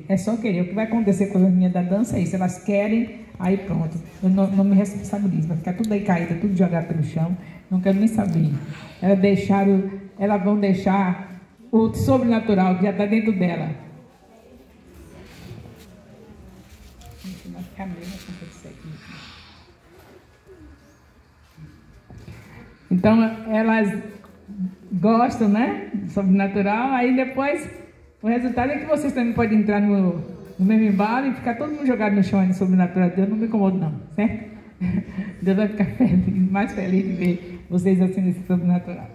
É só querer. O que vai acontecer com as meninas da dança é isso. Elas querem, aí pronto. Eu não me responsabilizo. Vai ficar tudo aí caído, tudo jogado pelo chão. Não quero nem saber. Elas vão deixar o sobrenatural que já está dentro dela. Vai ficar mesmo assim, então, elas gostam, né? Do sobrenatural. Aí depois, o resultado é que vocês também podem entrar no mesmo embalo e ficar todo mundo jogado no chão aí no sobrenatural. Deus não me incomoda, não, certo? Deus vai ficar mais feliz de ver vocês assim nesse sobrenatural.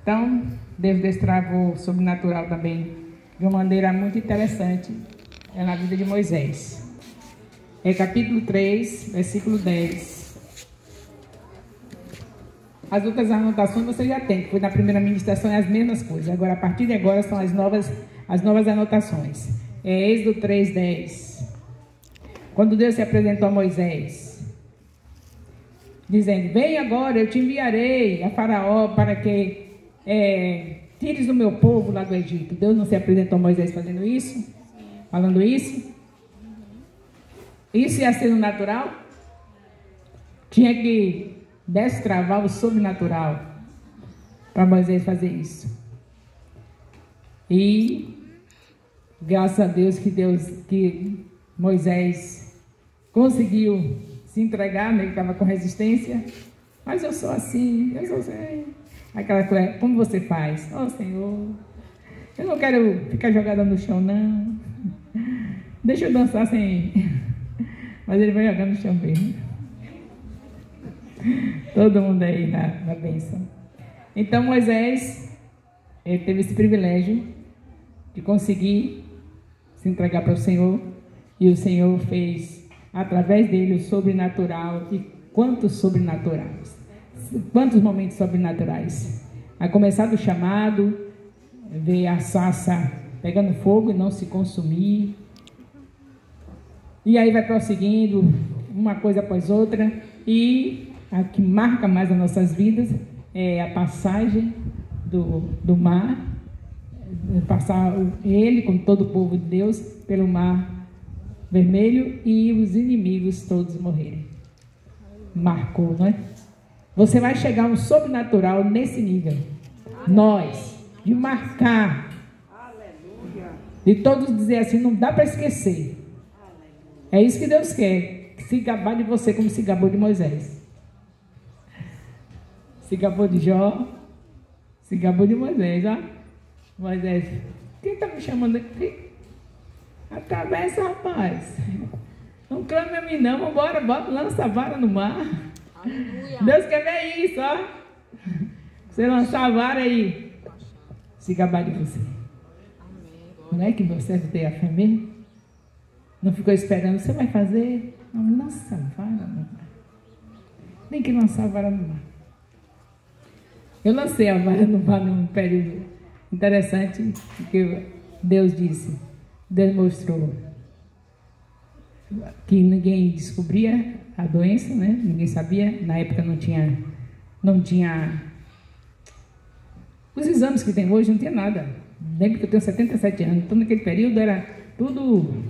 Então, Deus destravou o sobrenatural também de uma maneira muito interessante na vida de Moisés. É capítulo 3, versículo 10. As outras anotações você já tem, que foi na primeira ministração, é as mesmas coisas. Agora, a partir de agora, são as novas anotações. É Êxodo 3:10. Quando Deus se apresentou a Moisés, dizendo: vem agora, eu te enviarei a Faraó para que tires o meu povo lá do Egito. Deus não se apresentou a Moisés fazendo isso? Falando isso? Isso ia ser no natural? Tinha que destravar o sobrenatural para Moisés fazer isso. E graças a Deus que Moisés conseguiu se entregar, né? Ele estava com resistência. Mas eu sou assim, eu sou assim. Aquela coisa, como você faz? Oh, Senhor, eu não quero ficar jogada no chão, não. Deixa eu dançar sem... Mas ele vai jogar no chão mesmo. Todo mundo aí na bênção. Então Moisés teve esse privilégio de conseguir se entregar para o Senhor, e o Senhor fez através dele o sobrenatural. E quantos sobrenaturais, quantos momentos sobrenaturais. A começar do chamado, ver a sarça pegando fogo e não se consumir, e aí vai prosseguindo uma coisa após outra. E a que marca mais as nossas vidas é a passagem do mar, passar ele com todo o povo de Deus pelo mar vermelho e os inimigos todos morrerem. Marcou, não é? Você vai chegar um sobrenatural nesse nível. Nós, de marcar, de todos dizer assim, não dá para esquecer. É isso que Deus quer, se gabar de você como se gabou de Moisés. Se gabou de Jó, se gabou de Moisés, ó. Moisés, quem está me chamando aqui? Atravessa, rapaz. Não clame a mim não, vambora, lança a vara no mar. Aleluia. Deus quer ver isso, ó. Você lançar a vara aí, se gabar de você. Não é que você tem a fé mesmo? Não ficou esperando, você vai fazer? Não, lança a vara no mar. Nem que lançar a vara no mar. Eu lancei a vara no mar num período interessante, porque Deus disse, Deus mostrou que ninguém descobria a doença, né? Ninguém sabia, na época não tinha os exames que tem hoje, não tinha nada. Lembro que eu tenho 77 anos, então naquele período era tudo.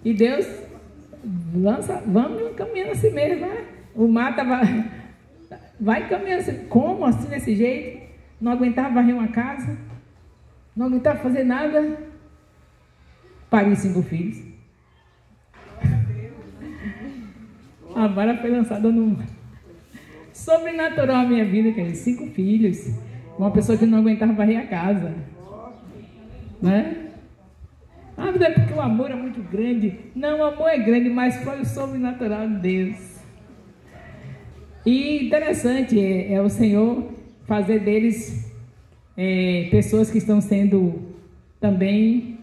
E Deus lança, vamos caminhando assim mesmo, né? O mar estava, vai caminhando assim, como assim desse jeito? Não aguentava varrer uma casa, não aguentava fazer nada. Pari 5 filhos. A vara foi lançada no mar. Sobrenatural a minha vida, que é 5 filhos. Uma pessoa que não aguentava varrer a casa, né? Ah, mas é porque o amor é muito grande. Não, o amor é grande, mas foi o sobrenatural de Deus. E interessante é o Senhor fazer deles pessoas que estão sendo também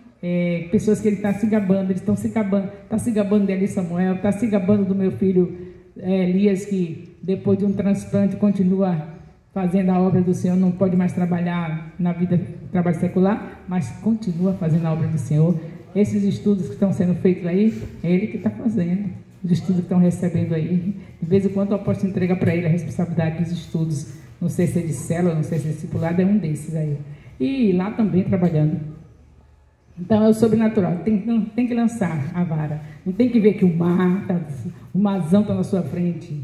pessoas que Ele está se gabando. Eles estão se gabando. Está se gabando dele, Samuel. Está se gabando do meu filho Elias, que depois de um transplante continua fazendo a obra do Senhor. Não pode mais trabalhar na vida, trabalho secular, mas continua fazendo a obra do Senhor. Esses estudos que estão sendo feitos aí, é Ele que está fazendo. Os estudos que estão recebendo aí. De vez em quando o apóstolo entrega para ele a responsabilidade dos estudos. Não sei se é de célula, não sei se é discipulado, é um desses aí. E lá também trabalhando. Então é o sobrenatural. Não tem que lançar a vara. Não tem que ver que o marzão está na sua frente.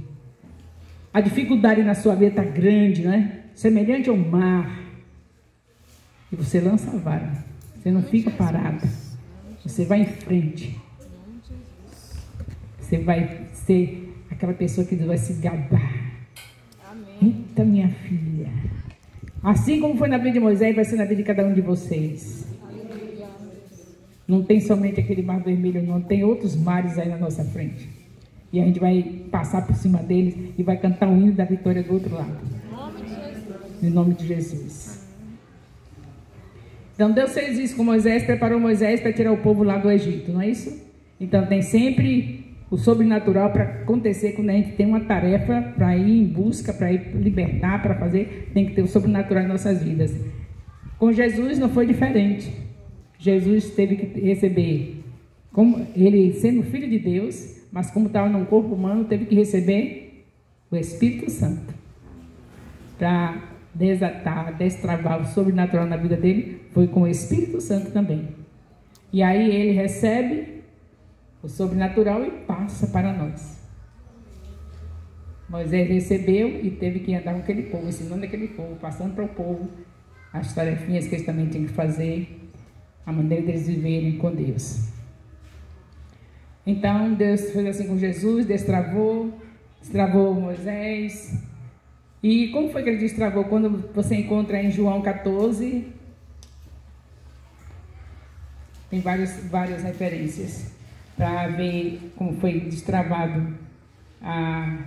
A dificuldade na sua vida está grande, né? Semelhante ao mar. E você lança a vara. Você não fica parado. Você vai em frente. Você vai ser aquela pessoa que vai se gabar. Amém. Eita, minha filha. Assim como foi na vida de Moisés, vai ser na vida de cada um de vocês. Não tem somente aquele mar vermelho, não. Tem outros mares aí na nossa frente. E a gente vai passar por cima deles e vai cantar o hino da vitória do outro lado. Em nome de Jesus. Então Deus fez isso com Moisés, preparou Moisés para tirar o povo lá do Egito, não é isso? Então tem sempre o sobrenatural para acontecer quando a gente tem uma tarefa para ir em busca, para ir libertar, para fazer, tem que ter o sobrenatural em nossas vidas. Com Jesus não foi diferente. Jesus teve que receber, como ele sendo filho de Deus, mas como estava num corpo humano, teve que receber o Espírito Santo para desatar, destravar o sobrenatural na vida dele. Foi com o Espírito Santo também. E aí ele recebe o sobrenatural e passa para nós. Moisés recebeu e teve que andar com aquele povo, ensinando aquele povo, passando para o povo as tarefinhas que eles também tinham que fazer, a maneira deles viverem com Deus. Então Deus fez assim com Jesus, destravou Moisés. E como foi que ele destravou? Quando você encontra em João 14, tem várias referências para ver como foi destravado a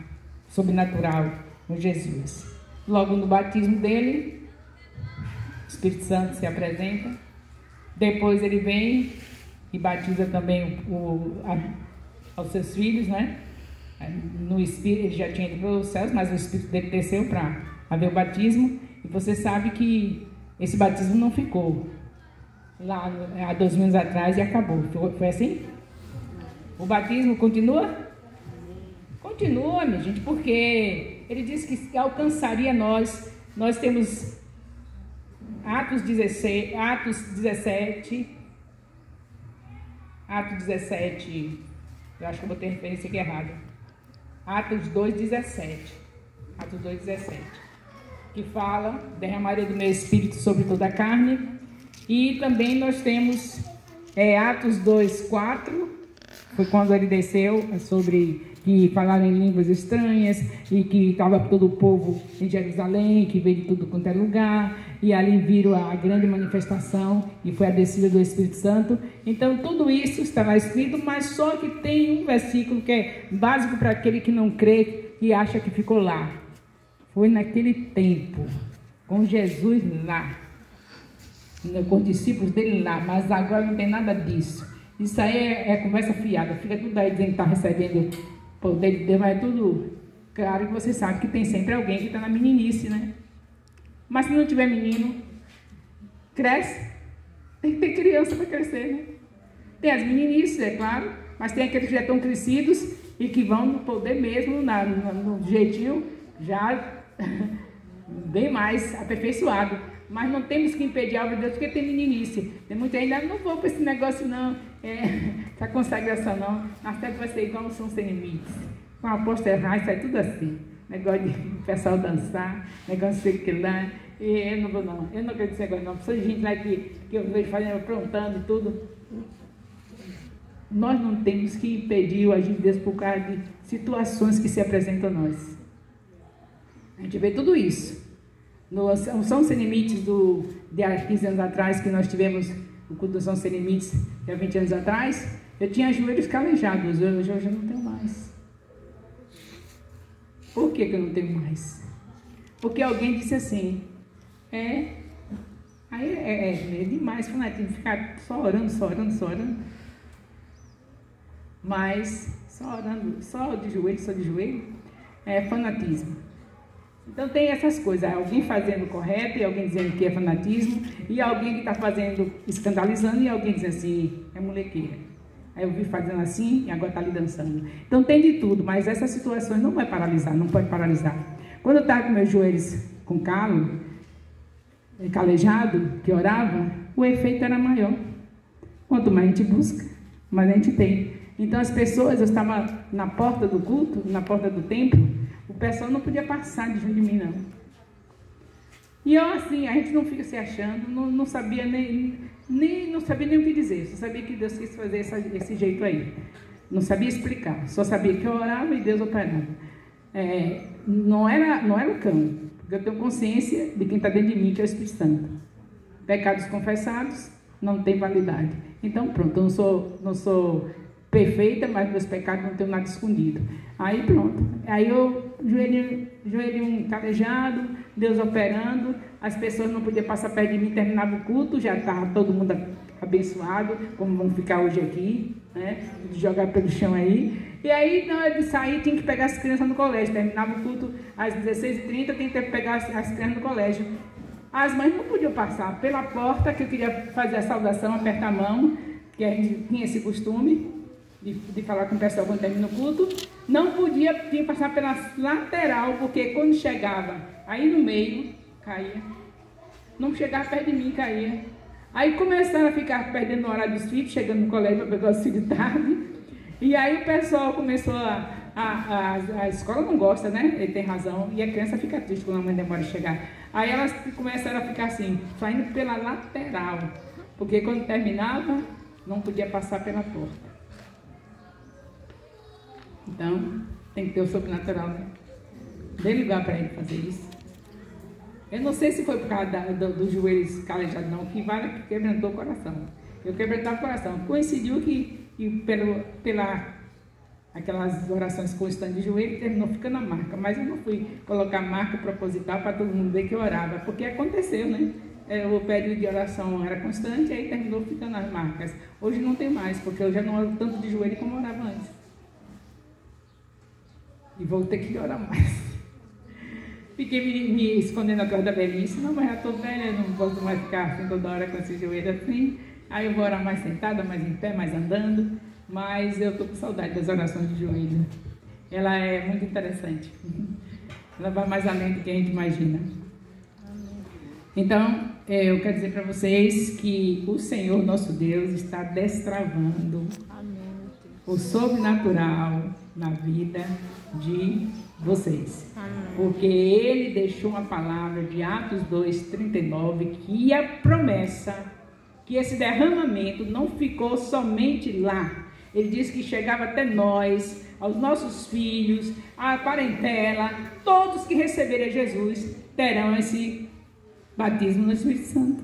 sobrenatural com Jesus. Logo no batismo dele, o Espírito Santo se apresenta. Depois ele vem e batiza também aos seus filhos, né? No Espírito, ele já tinha ido para os céus, mas o Espírito dele desceu para haver o batismo. E você sabe que esse batismo não ficou lá há 2000 anos atrás e acabou. Foi assim? O batismo continua? Continua, minha gente, porque ele disse que alcançaria nós. Nós temos Atos 17, eu acho que eu botei a referência aqui errada. Atos 2,17, que fala, derramaria do meu espírito sobre toda a carne. E também nós temos Atos 2,4, foi quando ele desceu, sobre que falaram em línguas estranhas, e que estava todo o povo em Jerusalém, que veio de tudo quanto é lugar, e ali viram a grande manifestação, e foi a descida do Espírito Santo. Então tudo isso está lá escrito, mas só que tem um versículo que é básico para aquele que não crê e acha que ficou lá. Foi naquele tempo, com Jesus lá, com os discípulos dele lá, mas agora não tem nada disso. Isso aí é conversa fiada, fica tudo aí dizendo que está recebendo poder de Deus, mas é tudo claro que você sabe que tem sempre alguém que está na meninice, né? Mas se não tiver menino, cresce, tem que ter criança para crescer, né? Tem as meninices, é claro, mas tem aqueles que já estão crescidos e que vão no poder mesmo, no jeitinho, já bem mais aperfeiçoado. Mas não temos que impedir a obra de Deus porque tem meninice. Tem muita gente que não vou para esse negócio não, essa consagração não. Na certa vai ser igual São Sem Limites. Com a aposta errada, sai tudo assim. Negócio de o pessoal dançar, negócio de sei que lá. E eu não vou não, eu não acredito nesse negócio não. Precisa de gente lá que eu vejo fazendo, aprontando e tudo. Nós não temos que impedir o agir de Deus por causa de situações que se apresentam a nós. A gente vê tudo isso. No São Sem Limites de há 15 anos atrás, que nós tivemos o culto do São Sem Limites de há 20 anos atrás, eu tinha joelhos calejados, hoje eu não tenho mais. Por que eu não tenho mais? Porque alguém disse assim, é demais, fanatismo, ficar só orando, mas só orando, só de joelho, é fanatismo. Então tem essas coisas, alguém fazendo correto e alguém dizendo que é fanatismo, e alguém que está fazendo, escandalizando, e alguém dizendo assim, é molequeira. Aí eu vi fazendo assim e agora está ali dançando. Então tem de tudo, mas essas situações não vai paralisar, não pode paralisar. Quando eu estava com meus joelhos com calo, calejado, que orava, o efeito era maior. Quanto mais a gente busca, mais a gente tem. Então as pessoas, eu estava na porta do culto, na porta do templo, o pessoal não podia passar de mim, não. E eu assim, a gente não fica se achando, não sabia não sabia nem o que dizer, só sabia que Deus quis fazer esse jeito aí. Não sabia explicar, só sabia que eu orava e Deus operava. Não era o cão, porque eu tenho consciência de quem está dentro de mim, que é o Espírito Santo. Pecados confessados não tem validade. Então pronto, eu não sou perfeita, mas meus pecados não tenho nada escondido. Aí pronto, aí eu joelhinho calejado, Deus operando, as pessoas não podiam passar perto de mim, terminava o culto, já estava todo mundo abençoado, como vamos ficar hoje aqui, né? Jogar pelo chão aí. E aí, na hora de sair, tinha que pegar as crianças no colégio. Terminava o culto às 16h30, tinha que pegar as crianças no colégio. As mães não podiam passar pela porta, que eu queria fazer a saudação, apertar a mão, que a gente tinha esse costume de falar com o pessoal quando termina o culto. Não podia, tinha que passar pela lateral, porque quando chegava aí no meio, caía. Não chegava perto de mim, caía. Aí começaram a ficar perdendo o horário dos filhos, chegando no colégio para pegar os filhos de tarde. E aí o pessoal começou a escola não gosta, né? Ele tem razão. E a criança fica triste quando a mãe demora a chegar. Aí elas começaram a ficar assim, saindo pela lateral. Porque quando terminava, não podia passar pela porta. Então, tem que ter o sobrenatural, né? Dê lugar para ele fazer isso. Eu não sei se foi por causa dos joelhos calejados, não, que quebrantou o coração. Eu quebrantava o coração. Coincidiu que pela aquelas orações constantes de joelho, terminou ficando a marca. Mas eu não fui colocar marca proposital para todo mundo ver que eu orava, porque aconteceu, né? O período de oração era constante, aí terminou ficando as marcas. Hoje não tem mais, porque eu já não oro tanto de joelho como eu orava antes. E vou ter que orar mais. Fiquei me escondendo atrás da velhice. Não, mas já estou velha, não posso mais ficar assim toda hora com esse joelho assim. Aí eu vou orar mais sentada, mais em pé, mais andando. Mas eu estou com saudade das orações de joelho. Ela é muito interessante. Ela vai mais além do que a gente imagina. Então, eu quero dizer para vocês que o Senhor, nosso Deus, está destravando o sobrenatural na vida de vocês. Porque Ele deixou uma palavra de Atos 2:39, que a promessa, que esse derramamento não ficou somente lá. Ele disse que chegava até nós, aos nossos filhos, à parentela, todos que receberem Jesus terão esse batismo no Espírito Santo.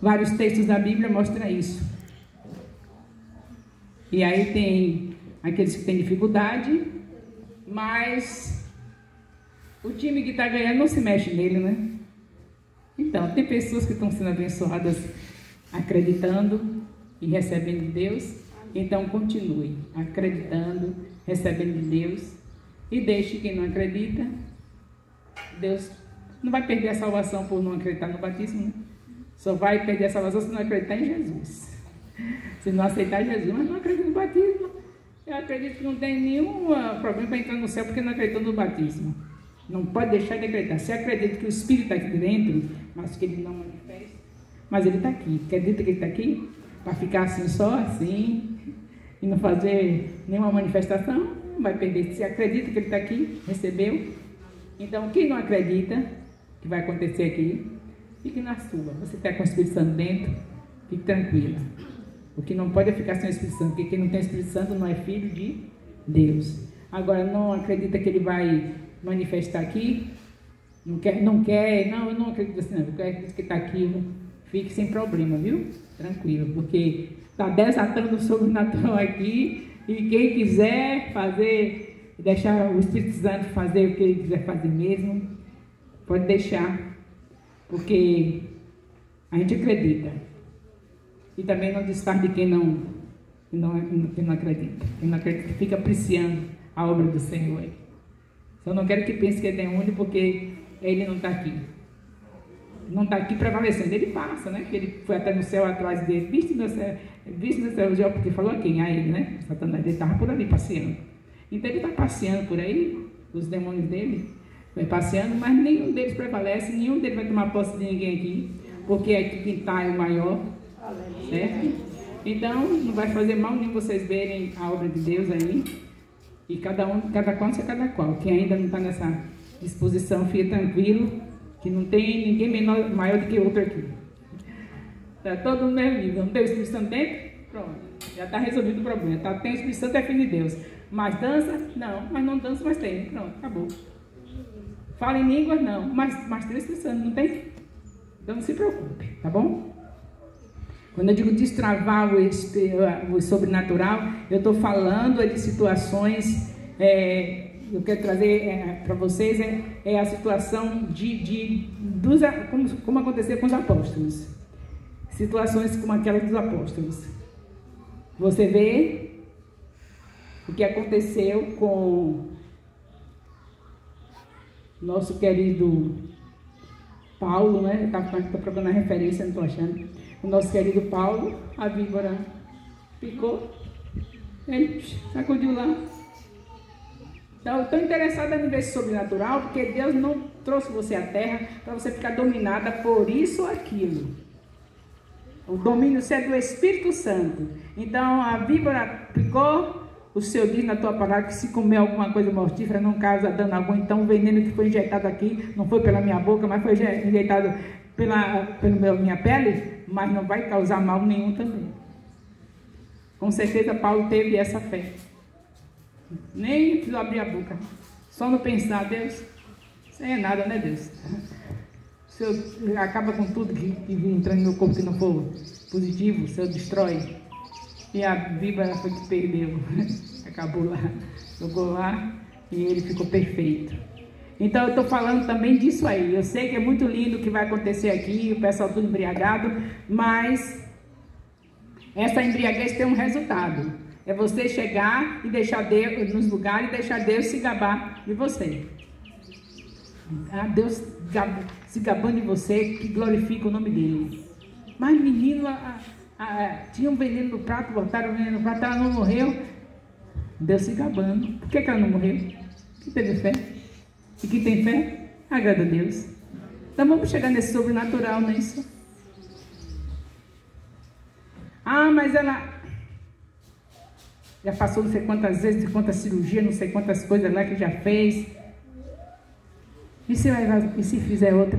Vários textos da Bíblia mostram isso. E aí tem aqueles que têm dificuldade, mas o time que está ganhando não se mexe nele, né? Então, tem pessoas que estão sendo abençoadas acreditando e recebendo de Deus. Então, continue acreditando, recebendo de Deus. E deixe quem não acredita. Deus não vai perder a salvação por não acreditar no batismo, né? Só vai perder a salvação se não acreditar em Jesus. Se não aceitar Jesus, mas não acredita no batismo. Eu acredito que não tem nenhum problema para entrar no céu porque não acreditou no batismo. Não pode deixar de acreditar. Se acredita que o Espírito está aqui dentro, mas que ele não manifesta, mas ele está aqui. Acredita que ele está aqui? Para ficar assim, só assim, e não fazer nenhuma manifestação, não vai perder. Se acredita que ele está aqui, recebeu. Então, quem não acredita que vai acontecer aqui, fique na sua. Você está com o Espírito Santo dentro, fique tranquila. O que não pode é ficar sem o Espírito Santo, porque quem não tem o Espírito Santo não é filho de Deus. Agora, não acredita que ele vai manifestar aqui? Não, eu não acredito assim, não. Eu acredito que está aqui, fique sem problema, viu? Tranquilo, porque está desatando o sobrenatural aqui, e quem quiser fazer, deixar o Espírito Santo fazer o que ele quiser fazer mesmo, pode deixar, porque a gente acredita. E também não desfaz de quem não acredita. Quem não acredita fica apreciando a obra do Senhor. Só não quero que pense que ele é demônio porque ele não está aqui. Não está aqui prevalecendo. Ele passa, né? Que ele foi até no céu atrás dele. Viste no céu, já porque falou a quem? A ele, né? Satanás, ele estava por ali passeando. Então ele está passeando por aí, os demônios dele, vai passeando, mas nenhum deles prevalece, nenhum deles vai tomar posse de ninguém aqui, porque aqui quem está é o maior. Certo? Então, não vai fazer mal nem vocês verem a obra de Deus aí. E cada qual é cada qual. Quem ainda não está nessa disposição, fique tranquilo, que não tem ninguém maior do que outro aqui. Está todo no mesmo nível. Não tem o Espírito Santo dentro? Pronto. Já está resolvido o problema. Tá, tem o Espírito Santo, é filho de Deus. Mas dança? Não. Mas não dança, mas tem. Pronto, acabou. Fala em línguas? Não. Mas tem o Espírito Santo, não tem? Então não se preocupe, tá bom? Quando eu digo destravar o sobrenatural, eu estou falando de situações, eu quero trazer para vocês, a situação como aconteceu com os apóstolos. Situações como aquela dos apóstolos. Você vê o que aconteceu com nosso querido Paulo, né? Estou procurando a referência, não estou achando. O nosso querido Paulo, a víbora picou, ele sacudiu lá. Então, eu estou interessada no ver sobrenatural, porque Deus não trouxe você à terra para você ficar dominada por isso ou aquilo. O domínio é do Espírito Santo. Então, a víbora picou, o Senhor diz na tua palavra que se comer alguma coisa mortífera não causa dano algum. Então, o veneno que foi injetado aqui não foi pela minha boca, mas foi injetado pela minha pele, mas não vai causar mal nenhum também. Com certeza Paulo teve essa fé. Nem precisou abrir a boca. Só no pensar, Deus, isso aí é nada, né, Deus? O Senhor acaba com tudo que entra no meu corpo que não for positivo, o Senhor destrói. E a víbora foi que perdeu. Acabou lá, jogou lá e ele ficou perfeito. Então eu estou falando também disso aí. Eu sei que é muito lindo o que vai acontecer aqui, o pessoal tudo embriagado, mas essa embriaguez tem um resultado. É você chegar e deixar Deus nos lugares e deixar Deus se gabar de você. Deus se gabando de você, que glorifica o nome dele. Mas menino, tinha um veneno no prato, botaram o veneno no prato, ela não morreu. Deus se gabando. Por que ela não morreu? Que teve fé. E quem tem fé, agrada a Deus. Então vamos chegar nesse sobrenatural, não é isso? Mas ela já passou não sei quantas vezes, não sei quantas cirurgias, não sei quantas coisas lá que já fez. E se fizer outra?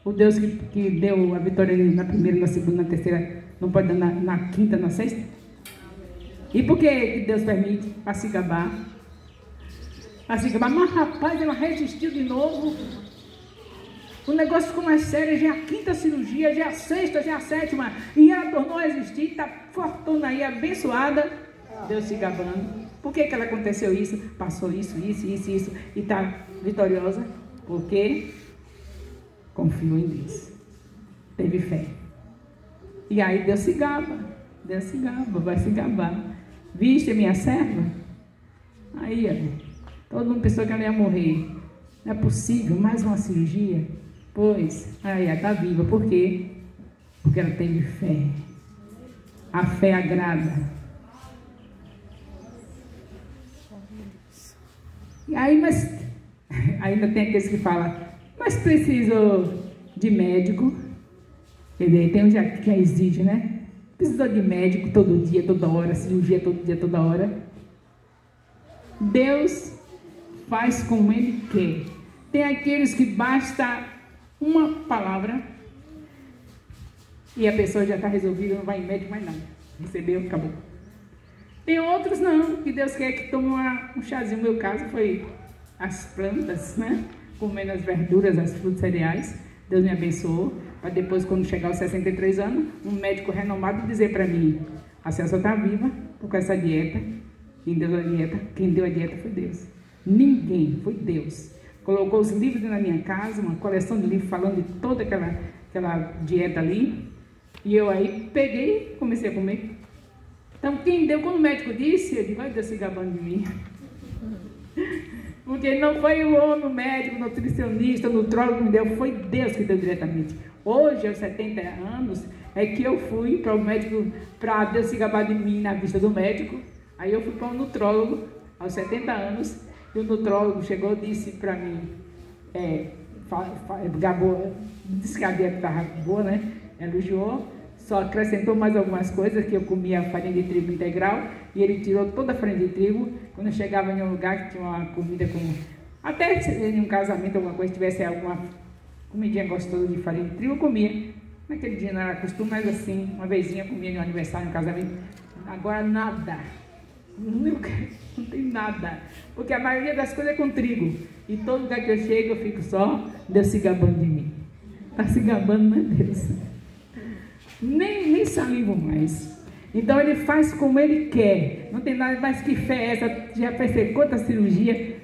O Deus que deu a vitória na primeira, na segunda, na terceira, não pode dar na quinta, na sexta? E por que Deus permite? Para se gabar. Assim, mas rapaz, ela resistiu de novo. O negócio ficou mais sério, já é a quinta cirurgia, já é a sexta, já é a sétima. E ela tornou a resistir, está fortuna aí, abençoada. Deus se gabando. Por que ela aconteceu isso? Passou isso. E está vitoriosa. Porque confiou em Deus. Teve fé. E aí Deus se gaba. Deus se gaba, vai se gabar. Viste minha serva? Aí, todo mundo pensou que ela ia morrer. Não é possível, mais uma cirurgia? Pois, aí ela está viva. Por quê? Porque ela teve fé. A fé agrada. E aí, mas ainda tem aqueles que falam, mas preciso de médico. Quer dizer, tem um que exige, né? Precisa de médico todo dia, toda hora, cirurgia todo dia, toda hora. Deus faz como Ele quer. Tem aqueles que basta uma palavra e a pessoa já está resolvida, não vai em médico mais nada. Recebeu, acabou. Tem outros não, que Deus quer que tome um chazinho. No meu caso foi as plantas, né? Comendo as verduras, as frutas cereais. Deus me abençoou. Para depois, quando chegar aos 63 anos, um médico renomado dizer para mim, a senhora só está viva por causa dessa dieta. Quem deu a dieta foi Deus. Ninguém, foi Deus. Colocou os livros na minha casa, uma coleção de livros falando de toda aquela dieta ali. E eu aí peguei e comecei a comer. Então, quem deu, quando o médico disse, eu digo, vai Deus se gabando de mim. Porque não foi o homem, o médico, o nutricionista, o nutrólogo que me deu, foi Deus que deu diretamente. Hoje, aos 70 anos, é que eu fui para o médico, para Deus se gabar de mim na vista do médico. Aí eu fui para um nutrólogo, aos 70 anos, e o nutrólogo chegou e disse para mim, gabou, disse que a dieta estava boa, né? Elogiou, só acrescentou mais algumas coisas, que eu comia farinha de trigo integral, e ele tirou toda a farinha de trigo. Quando eu chegava em um lugar que tinha uma comida com... Até em um casamento, alguma coisa, tivesse alguma comidinha gostosa de farinha de trigo, eu comia. Naquele dia não era costume, mas assim, uma vezinha eu comia no aniversário, no casamento. Agora nada. Não tem nada. Porque a maioria das coisas é com trigo. E todo lugar que eu chego, eu fico só, Deus se gabando de mim. Está se gabando, não é Deus? Nem salivo mais. Então ele faz como ele quer. Não tem nada mais que fé essa. Já fez quanta cirurgia.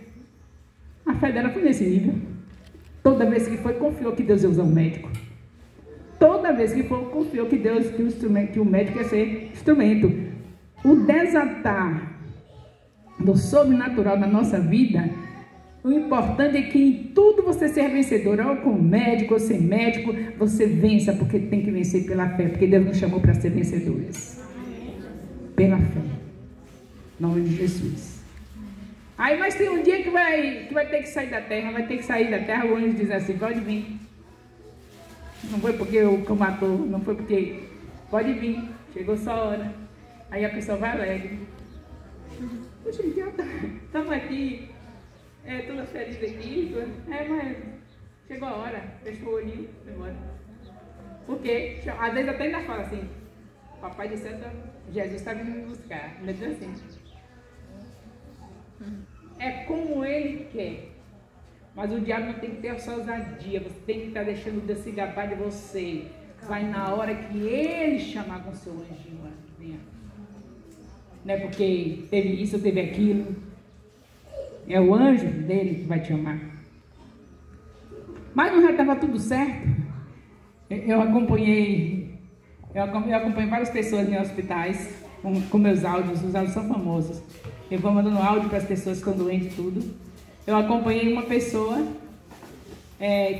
A fé dela foi nesse nível. Toda vez que foi, confiou que Deus ia usar um médico. Toda vez que foi, confiou que Deus, que o médico ia ser instrumento. O desatar do sobrenatural na nossa vida, o importante é que em tudo você seja vencedor, ou com médico ou sem médico, você vença, porque tem que vencer pela fé, porque Deus nos chamou para ser vencedores. Pela fé. Em nome de Jesus. Aí, mas tem um dia que vai ter que sair da terra, o anjo diz assim, pode vir. Não foi porque o matou, não foi porque, pode vir, chegou sua hora. Aí a pessoa vai alegre. Poxa, estamos aqui, todas felizes aqui, mas chegou a hora, fechou o olhinho, foi embora. Porque, às vezes até ainda fala assim, papai de Santo, Jesus está vindo me buscar, ainda diz assim. É como ele quer. Mas o diabo não tem que ter a sua ousadia. Você tem que estar deixando Deus se gabar de você. Vai na hora que ele chamar com seu anjinho. Não é porque teve isso, teve aquilo. É o anjo dele que vai te chamar. Mas não já estava tudo certo. Eu acompanhei várias pessoas em hospitais com meus áudios. Os áudios são famosos. Eu vou mandando áudio para as pessoas que estão doentes e tudo. Eu acompanhei uma pessoa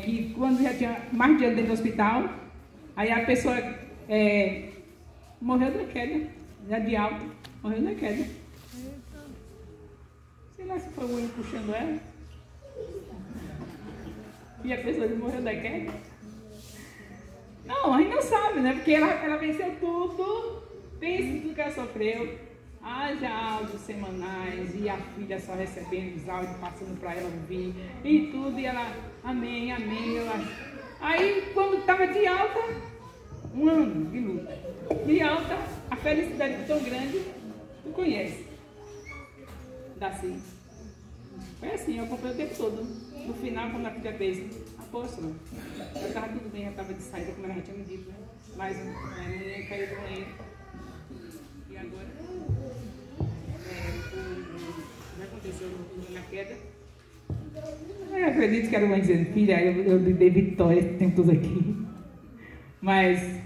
que quando já tinha mais de ano dentro do hospital, aí a pessoa morreu da queda, já de alta, morreu da queda. Sei lá se foi o único puxando ela. E a pessoa morreu da queda. Não, a gente não sabe, né? Porque ela venceu tudo, pensa tudo que ela sofreu. Haja áudios semanais e a filha só recebendo os áudios, passando para ela ouvir e tudo, e ela, amém, amém. Aí, quando estava de alta, um ano de luta, de alta, a felicidade tão grande, tu conhece, Daci. Foi assim, eu acompanhei o tempo todo. No final, quando a filha fez, apóstolo, já estava tudo bem, já estava de saída, como ela já tinha me dito, né? Mas a menina caiu do banheiro. E agora? Já aconteceu na queda. Eu acredito que era uma dizendo, filha, eu lhe dei vitória esse tempo todo aqui. Mas,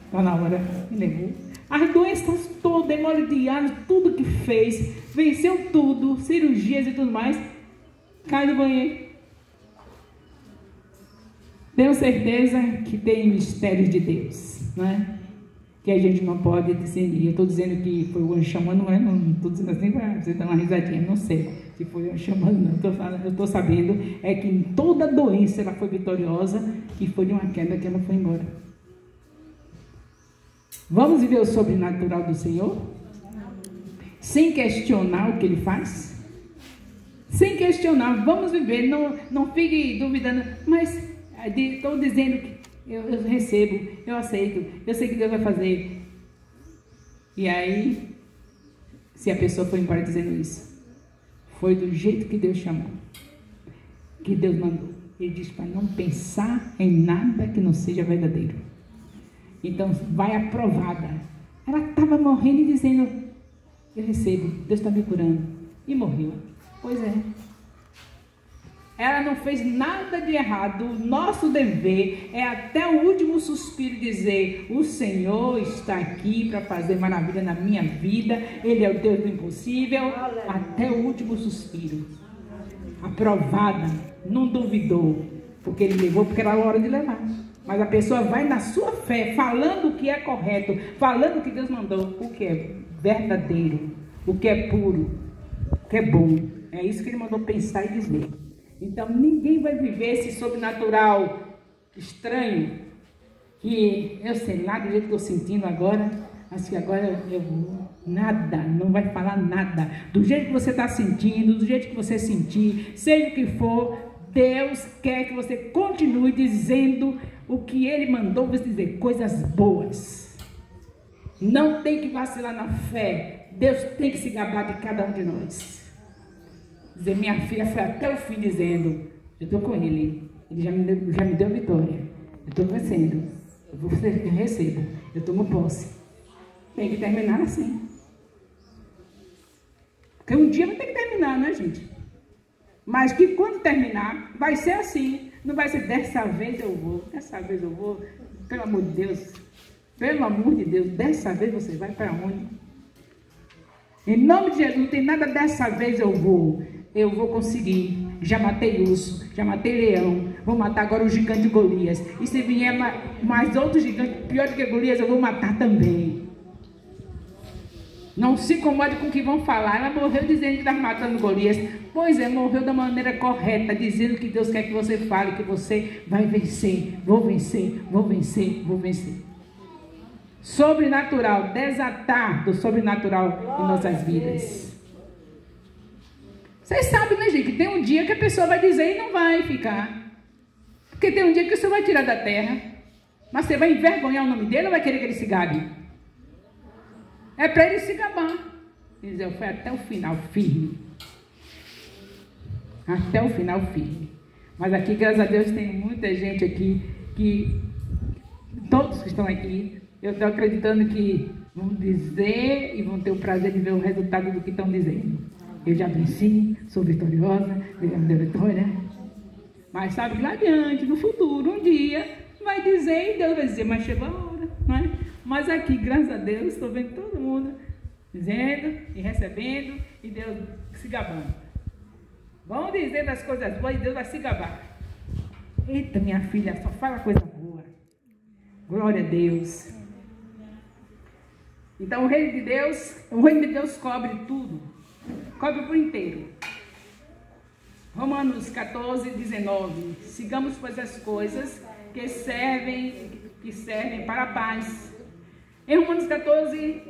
está na hora, me levou. As doenças todas, demora de anos, tudo que fez, venceu tudo, cirurgias e tudo mais, cai no banheiro. Tenho certeza que tem mistérios de Deus, não é? Que a gente não pode discernir. Eu estou dizendo que foi o anjo chamando, não estou dizendo assim para você dar uma risadinha, não sei se foi o anjo chamando, não. Eu estou sabendo é que em toda doença ela foi vitoriosa e foi de uma queda que ela foi embora. Vamos viver o sobrenatural do Senhor? Sem questionar o que Ele faz? Sem questionar, vamos viver, não fique duvidando, mas estou dizendo que eu recebo, eu aceito, eu sei que Deus vai fazer. E aí, se a pessoa for embora dizendo isso, foi do jeito que Deus chamou, que Deus mandou. Ele diz para não pensar em nada que não seja verdadeiro. Então, vai aprovada. Ela estava morrendo e dizendo, eu recebo, Deus está me curando. E morreu. Pois é. Ela não fez nada de errado. O nosso dever é até o último suspiro dizer, o Senhor está aqui para fazer maravilha na minha vida. Ele é o Deus do impossível. Até o último suspiro. Aprovada. Não duvidou. Porque Ele levou, porque era a hora de levar. Mas a pessoa vai na sua fé, falando o que é correto, falando o que Deus mandou, o que é verdadeiro, o que é puro, o que é bom. É isso que Ele mandou pensar e dizer. Então ninguém vai viver esse sobrenatural estranho que eu sei lá do jeito que eu estou sentindo agora, acho que agora eu vou. Nada, não vai falar nada. Do jeito que você está sentindo, do jeito que você sentir, seja o que for, Deus quer que você continue dizendo o que Ele mandou você dizer, coisas boas. Não tem que vacilar na fé. Deus tem que se gabar de cada um de nós. Dizer, minha filha foi até o fim dizendo, eu estou com Ele. Ele já me deu vitória. Eu estou vencendo. Eu recebo. Eu tomo posse. Tem que terminar assim. Porque um dia vai ter que terminar, né, gente? Mas que quando terminar, vai ser assim. Não vai ser dessa vez eu vou. Dessa vez eu vou. Pelo amor de Deus. Pelo amor de Deus. Dessa vez você vai para onde? Em nome de Jesus, não tem nada dessa vez eu vou. Eu vou conseguir. Já matei urso, já matei leão. Vou matar agora o gigante Golias. E se vier mais outro gigante, pior do que Golias, eu vou matar também. Não se incomode com o que vão falar. Ela morreu dizendo que está matando Golias. Pois é, morreu da maneira correta, dizendo que Deus quer que você fale, que você vai vencer. Vou vencer, vou vencer, vou vencer. Sobrenatural, desatar do sobrenatural em nossas vidas. Vocês sabem, né, gente, que tem um dia que a pessoa vai dizer e não vai ficar. Porque tem um dia que o Senhor vai tirar da terra. Mas você vai envergonhar o nome dele ou vai querer que ele se gabe? É para ele se gabar. Ele diz, eu fui até o final firme. Até o final firme. Mas aqui, graças a Deus, tem muita gente aqui que, todos que estão aqui, eu estou acreditando que vão dizer e vão ter o prazer de ver o resultado do que estão dizendo. Eu já venci, sou vitoriosa, Deus me deu vitória. Mas sabe que lá adiante, no futuro, um dia, vai dizer e Deus vai dizer, mas chegou a hora, não é? Mas aqui, graças a Deus, estou vendo todo mundo dizendo e recebendo e Deus se gabando. Vão dizer das coisas boas e Deus vai se gabar. Eita, minha filha, só fala coisa boa. Glória a Deus. Então o reino de Deus cobre tudo. Cobre por inteiro. Romanos 14, 19. Sigamos, pois, as coisas que servem para a paz. Em Romanos 14,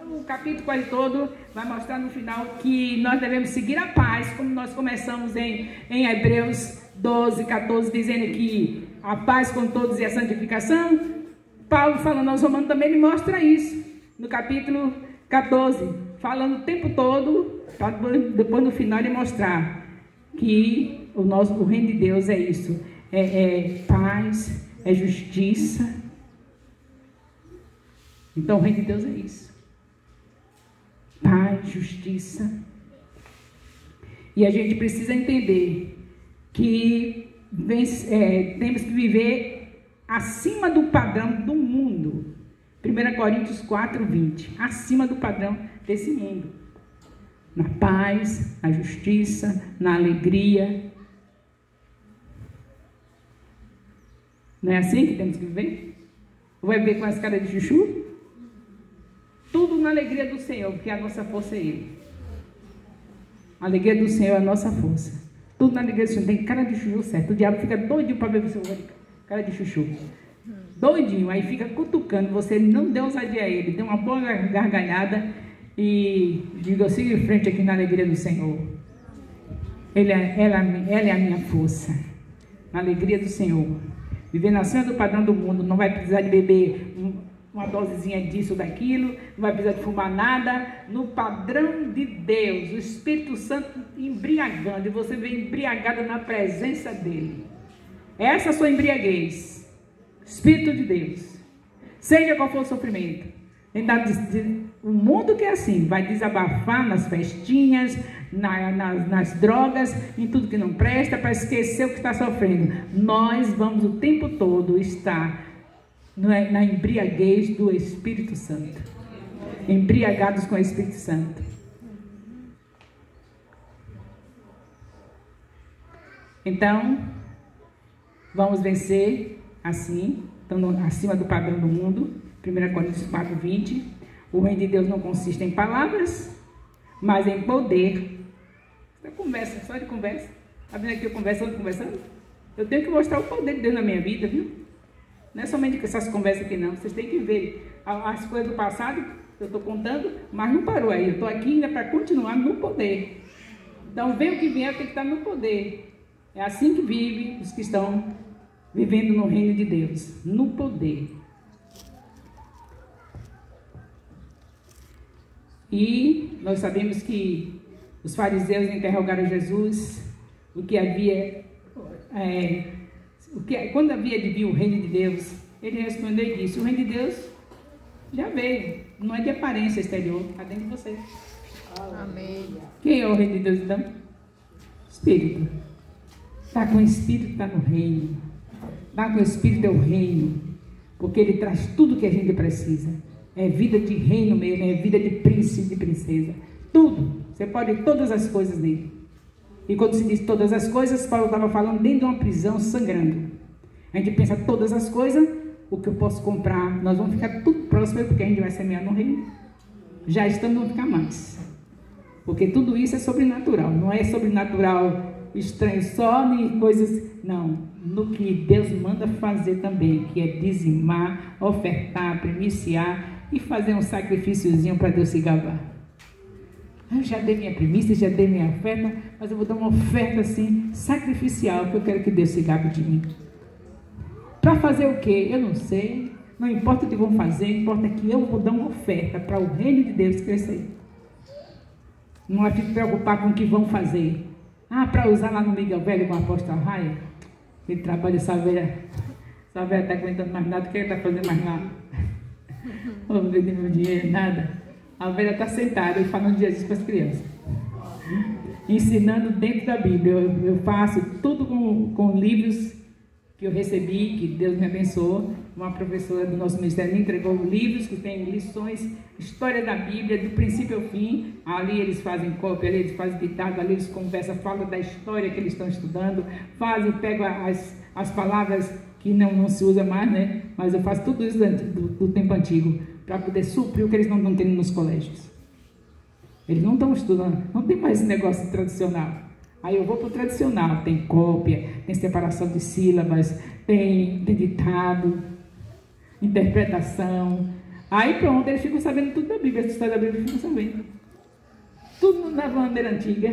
o capítulo quase todo vai mostrar no final que nós devemos seguir a paz, como nós começamos em Hebreus 12, 14, dizendo que a paz com todos e a santificação. Paulo, falando aos Romanos, também ele mostra isso, no capítulo 14. Falando o tempo todo, para depois no final ele mostrar que o reino de Deus é isso, é paz, é justiça. Então o reino de Deus é isso, paz, justiça. E a gente precisa entender que temos que viver acima do padrão do mundo. 1 Coríntios 4, 20, acima do padrão desse mundo, na paz, na justiça, na alegria. Não é assim que temos que viver? Ou vai viver com as caras de chuchu? Tudo na alegria do Senhor, porque a nossa força é Ele. A alegria do Senhor é a nossa força. Tudo na alegria do Senhor, tem cara de chuchu certo. O diabo fica doidinho para ver você cara de chuchu. Doidinho, aí fica cutucando, você não deu ousadia a ele, deu uma boa gargalhada e diga, eu sigo em frente aqui na alegria do Senhor. Ela é a minha força, na alegria do Senhor. Viver acima do padrão do mundo, não vai precisar de beber uma dosezinha disso ou daquilo, não vai precisar de fumar nada, no padrão de Deus, o Espírito Santo embriagando, e você vem embriagado na presença dele. Essa é a sua embriaguez. Espírito de Deus, seja qual for o sofrimento, o mundo que é assim, vai desabafar nas festinhas, nas drogas, em tudo que não presta, para esquecer o que está sofrendo. Nós vamos o tempo todo estar na embriaguez do Espírito Santo, embriagados com o Espírito Santo. Então, vamos vencer assim, estamos acima do padrão do mundo. 1 Coríntios 4, 20. O reino de Deus não consiste em palavras, mas em poder. Conversa, só de conversa. Está vendo aqui eu conversando? Eu tenho que mostrar o poder de Deus na minha vida, viu? Não é somente com essas conversas aqui, não. Vocês têm que ver as coisas do passado, eu estou contando, mas não parou aí. Eu estou aqui ainda para continuar no poder. Então, vem o que vier, tem que estar no poder. É assim que vive os que estão vivendo no reino de Deus, no poder. E nós sabemos que os fariseus interrogaram Jesus o que havia, quando havia de vir o reino de Deus. Ele respondeu e disse: o reino de Deus já veio, não é de aparência exterior, está dentro de você. Amém. Quem é o reino de Deus então? Espírito. Está com o Espírito, está no reino. Está com o Espírito, é o reino, porque ele traz tudo que a gente precisa. É vida de reino mesmo, é vida de príncipe, de princesa. Tudo. Você pode todas as coisas nele. E quando se diz todas as coisas, Paulo estava falando dentro de uma prisão sangrando. A gente pensa todas as coisas, o que eu posso comprar, nós vamos ficar tudo próximo, porque a gente vai semear no reino. Já estamos, não ficar mais. Porque tudo isso é sobrenatural, não é sobrenatural estranho só, nem coisas, não. No que Deus manda fazer também, que é dizimar, ofertar, primiciar e fazer um sacrifíciozinho para Deus se gabar. Eu já dei minha primícia, já dei minha oferta, mas eu vou dar uma oferta assim, sacrificial, que eu quero que Deus se gabe de mim. Para fazer o quê? Eu não sei, não importa o que vão fazer, importa que eu vou dar uma oferta para o reino de Deus crescer. Não é se preocupar com o que vão fazer. Para usar lá no Miguel Velho com a apóstola Raia, ele trabalha, essa velha está aguentando mais nada, que ele está fazendo mais nada. Não vou vender meu dinheiro, nada. A velha está sentada e falando de Jesus para as crianças. Ensinando dentro da Bíblia. Eu faço tudo com livros que eu recebi, que Deus me abençoou. Uma professora do nosso ministério me entregou livros que tem lições, história da Bíblia, do princípio ao fim. Ali eles fazem cópia, ali eles fazem ditado, ali eles conversam, falam da história que eles estão estudando, pegam as palavras que não se usa mais, né? Mas eu faço tudo isso do tempo antigo, para poder suprir o que eles não estão tendo nos colégios. Eles não estão estudando, não tem mais esse negócio tradicional. Aí eu vou para o tradicional, tem cópia, tem separação de sílabas, tem ditado, interpretação. Aí pronto, eles ficam sabendo tudo da Bíblia, a história da Bíblia eles ficam sabendo. Tudo na bandeira antiga.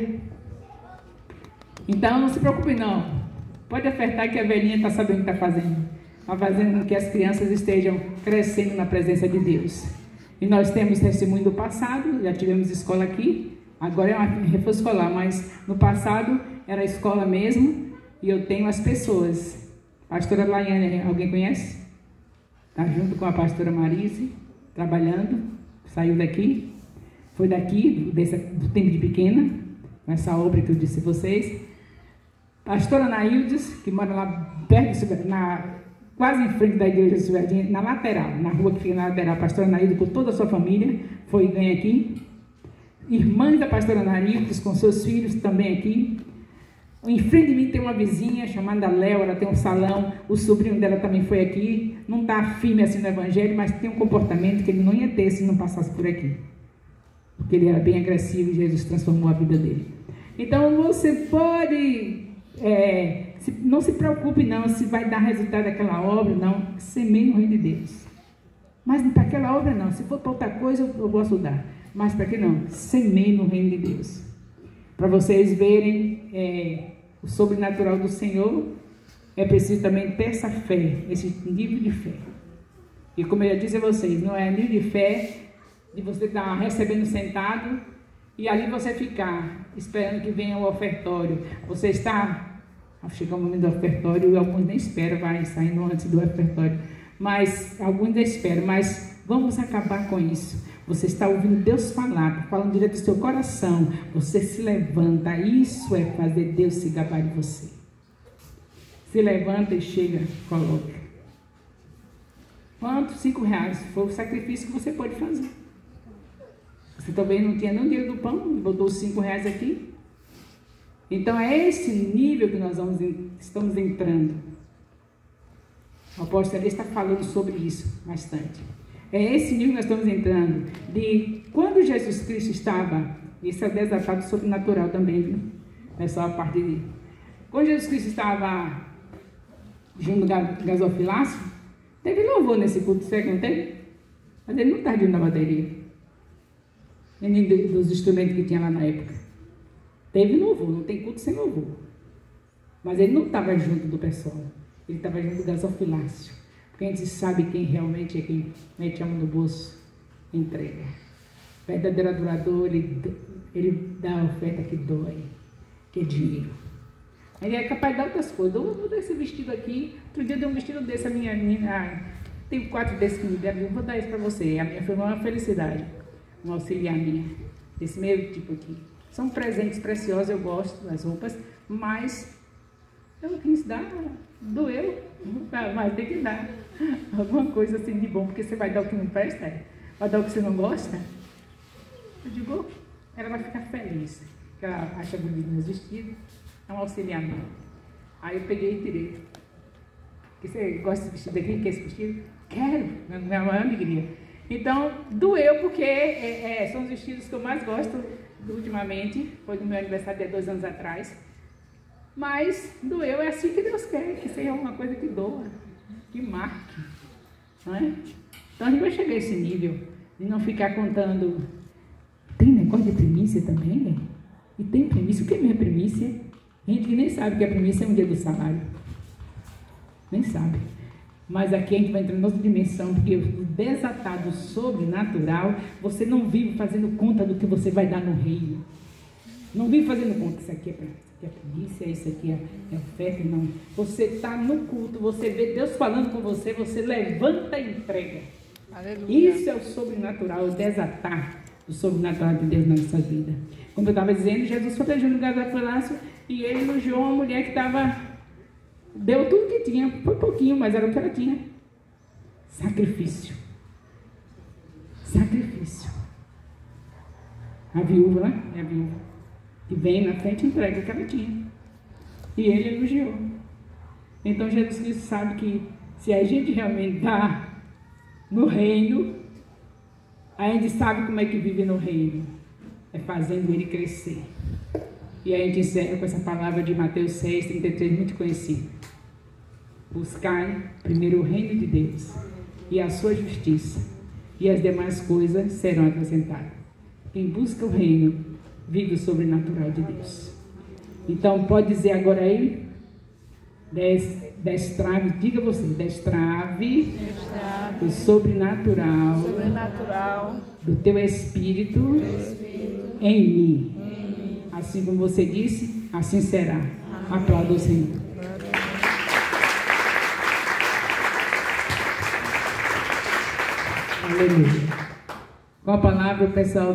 Então não se preocupe não. Pode ofertar que a velhinha está sabendo o que está fazendo. Está fazendo com que as crianças estejam crescendo na presença de Deus. E nós temos testemunho do passado, já tivemos escola aqui. Agora é uma reforço escolar, mas no passado era escola mesmo. E eu tenho as pessoas. Pastora Laiane, alguém conhece? Está junto com a pastora Marise, trabalhando. Saiu daqui. Foi daqui, do tempo de pequena, com essa obra que eu disse a vocês. Pastora Naildes, que mora lá perto, quase em frente da igreja de Jardim, na lateral, na rua que fica na lateral. A pastora Naildes com toda a sua família foi e vem aqui. Irmãs da pastora Naildes com seus filhos também aqui. Em frente de mim tem uma vizinha chamada Léo, ela tem um salão, o sobrinho dela também foi aqui. Não está firme assim no evangelho, mas tem um comportamento que ele não ia ter se não passasse por aqui. Porque ele era bem agressivo e Jesus transformou a vida dele. Então você pode... não se preocupe não se vai dar resultado daquela obra, não. Semeie no reino de Deus. Mas para aquela obra não. Se for para outra coisa eu vou ajudar. Mas para que não? Semeie no reino de Deus. Para vocês verem o sobrenatural do Senhor, é preciso também ter essa fé, esse nível de fé. E como eu já disse a vocês, não é nível de fé de você estar recebendo sentado e ali você ficar esperando que venha o ofertório. Você está... Chega o momento do ofertório e alguns nem esperam, vai saindo antes do ofertório. Mas alguns ainda esperam, mas vamos acabar com isso. Você está ouvindo Deus falar, falando direto do seu coração. Você se levanta, isso é fazer Deus se gabar de você. Se levanta e chega, coloca. Quanto? R$5 foi o sacrifício que você pode fazer. Você talvez não tinha nem o dinheiro do pão, botou os R$5 aqui. Então é esse nível que nós estamos entrando. O apóstolo ali está falando sobre isso bastante. É esse nível que nós estamos entrando. De quando Jesus Cristo estava, isso é desatado sobrenatural também, viu? É só a parte quando Jesus Cristo estava junto do gasofilácio, Teve louvor nesse culto, você não teve? Mas ele não estava junto da bateria. Nem dos instrumentos que tinha lá na época. Teve louvor, não tem culto sem louvor. Mas ele não estava junto do pessoal. Ele estava junto do gasofilácio. Porque a gente sabe quem realmente é quem mete a mão no bolso e entrega. O verdadeiro adorador, ele dá a oferta que dói, que é dinheiro. Ele é capaz de dar outras coisas. Eu vou dar esse vestido aqui. Outro dia eu dei um vestido desse, a minha menina. Tenho 4 desses que me deram. Eu vou dar isso para você. A minha foi uma felicidade. Um auxiliar minha. Desse meio tipo aqui. São presentes preciosos, eu gosto das roupas. Mas eu quis dar. Doeu. Mas tem que dar. Alguma coisa assim de bom. Porque você vai dar o que não presta. Vai dar o que você não gosta. Eu digo, ela vai ficar feliz. Porque ela acha bonito meus vestidos. É um auxiliar meu. Aí eu peguei e tirei. Você gosta desse vestido aqui? Quer esse vestido? Quero. Minha maior alegria. Então, doeu porque são os vestidos que eu mais gosto ultimamente. Foi no meu aniversário de 2 anos atrás. Mas doeu, é assim que Deus quer. Que seja uma coisa que doa. Que marque. Não é? Então a gente vai chegar a esse nível. De não ficar contando. Tem negócio de primícia também, né? E tem primícia. O que é minha primícia? Gente que nem sabe que a primícia é um dia do salário. Nem sabe. Mas aqui a gente vai entrar em outra dimensão, porque o desatado sobrenatural, você não vive fazendo conta do que você vai dar no reino. Não vive fazendo conta, isso aqui é primícia, isso aqui é oferta, não. Você está no culto, você vê Deus falando com você, você levanta e entrega. Aleluia. Isso é o sobrenatural, o desatar do sobrenatural de Deus na nossa vida. Como eu estava dizendo, Jesus foi no lugar do palácio e ele elogiou uma mulher que estava... Deu tudo que tinha, foi pouquinho, mas era o que ela tinha. Sacrifício. Sacrifício. A viúva, né? É a viúva. Que vem na frente e entrega o que ela tinha. E ele elogiou. Então Jesus Cristo sabe que se a gente realmente está no reino, a gente sabe como é que vive no reino. É fazendo ele crescer. E a gente encerra com essa palavra de Mateus 6, 33, muito conhecida. Buscai primeiro o reino de Deus e a sua justiça, e as demais coisas serão acrescentadas. Quem busca o reino, vive o sobrenatural de Deus. Então, pode dizer agora aí, destrave, diga você, destrave o sobrenatural do teu espírito em mim. Assim como você disse, assim será. Aplauda o Senhor. Aleluia. Com a palavra, o pessoal